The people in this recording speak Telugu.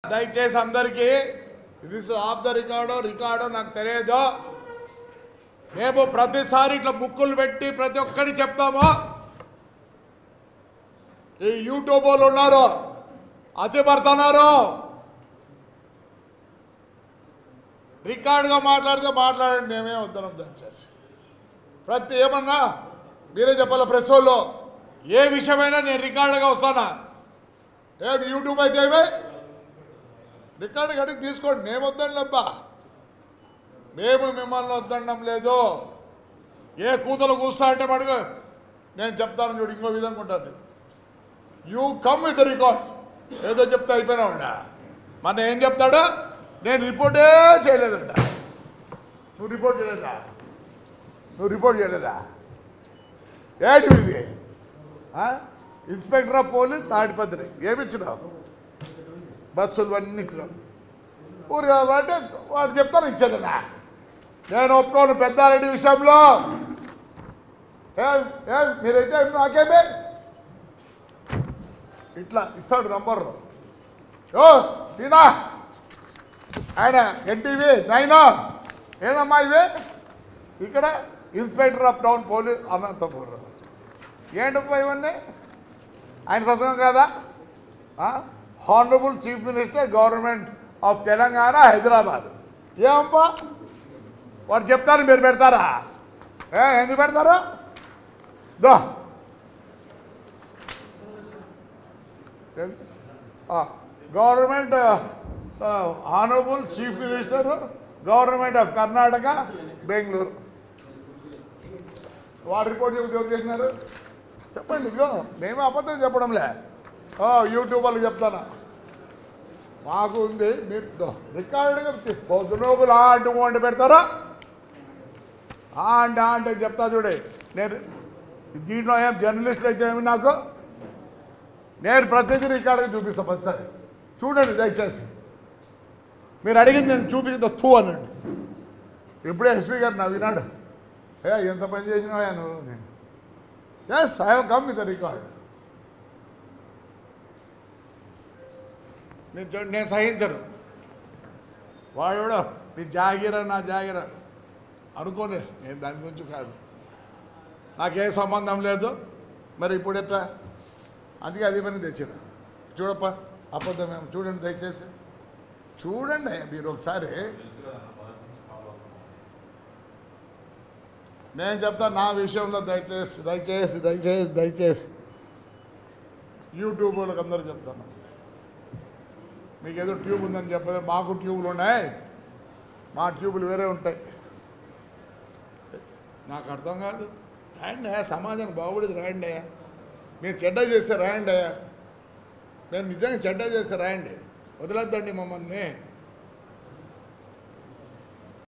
దయచేసి అందరికీ దిస్ ఆఫ్ ద రికార్డో నాకు తెలియదు. మేము ప్రతిసారి ఇట్లా బుక్కులు పెట్టి ప్రతి ఒక్కటి చెప్తాము. ఈ యూట్యూబ్ వాళ్ళు ఉన్నారు, అతి పడుతున్నారు. రికార్డుగా మాట్లాడితే మాట్లాడండి, మేమే వద్దాం. దయచేసి ప్రతి ఏమన్నా మీరే చెప్పాలి. ప్రెస్ వాళ్ళు ఏ విషయమైనా నేను రికార్డుగా వస్తానా? యూట్యూబ్ అయితే ఏమే రికార్డు కడిగి తీసుకోండి. మేము వద్దండి, మేము మిమ్మల్ని వద్దడం లేదు. ఏ కూతలు కూస్తా అంటే మడుగు నేను చెప్తాను చూడు, ఇంకో విధంగా ఉంటుంది. You come with records. ఏదో చెప్తే అయిపోయినావాడా? మన ఏం చెప్తాడు? నేను రిపోర్టే చేయలేదంట. నువ్వు రిపోర్ట్ చేయలేదా? ఏంటి ఇది? ఇన్స్పెక్టర్ ఆఫ్ పోలీస్ తాడిపత్రి ఏమిచ్చినావు? బస్సులు అన్నీ ఇచ్చినావు. ఊరు కాబట్టి వాడు చెప్తాను ఇచ్చేదన్నా. నేను ఒప్పుకోను పెద్దారెడ్డి విషయంలో. మీరైతే నాకేమే ఇట్లా ఇస్తాడు నంబర్. సీనా ఆయన ఎన్టీవీ 9 ఏదమ్మా ఇవి? ఇక్కడ inspector of town police Anantapur. ఏంటప్పా ఇవన్నీ? ఆయన సంతకం కాదా? Honourable chief minister government of Telangana Hyderabad. ఏమప్పా వాడు చెప్తారు, మీరు పెడతారా? ఎందుకు పెడతారు? దో government honourable chief minister government of Karnataka Bengaluru. వాడు రిపోర్ట్ ఎవరు చేసినారు చెప్పండి. ఇదిగో మేమే అబద్ధం చెప్పడంలే. యూట్యూబ్ వాళ్ళు చెప్తానా? మాకు ఉంది. మీరు రికార్డుగా పొద్దునోకులు అంటు పెడతారా? అంటే చెప్తా చూడే. నేను దీంట్లో ఏం జర్నలిస్టులు అయితే ఏమి నాకు నేను ప్రతిదీ రికార్డుగా చూపిస్తాను. ప్రతిసారి చూడండి దయచేసి. మీరు అడిగింది నేను చూపిస్తా తూ అనండి. ఇప్పుడే ఎస్పీ గారు నా విన్నాడు. ఎంత పని చేసినావా నువ్వు? నేను yes I have come with the record. నేను సహించను. వాడు కూడా నీ జాగిరా నా జాగిరా అనుకోలే. నేను దాని గురించి కాదు, నాకే సంబంధం లేదు. మరి ఇప్పుడు ఎట్లా? అందుకే అది పని తెచ్చిన. చూడప్ప అబద్ధం ఏమో చూడండి దయచేసి. చూడండి మీరు ఒకసారి. నేను చెప్తా నా విషయంలో దయచేసి దయచేసి దయచేసి దయచేసి యూట్యూబ్ వాళ్ళకి అందరూ చెప్తాను. మీకు ఏదో ట్యూబ్ ఉందని చెప్పదు. మాకు ట్యూబులు ఉన్నాయి, మా ట్యూబులు వేరే ఉంటాయి. నాకు అర్థం కాదు. రాయండి, సమాజానికి బాగుపడేది రాయండి. మీరు చెడ్డ చేస్తే రాయండి. మేము నిజంగా చెడ్డ చేస్తే రాయండి. వదిలేద్దండి మమ్మల్ని.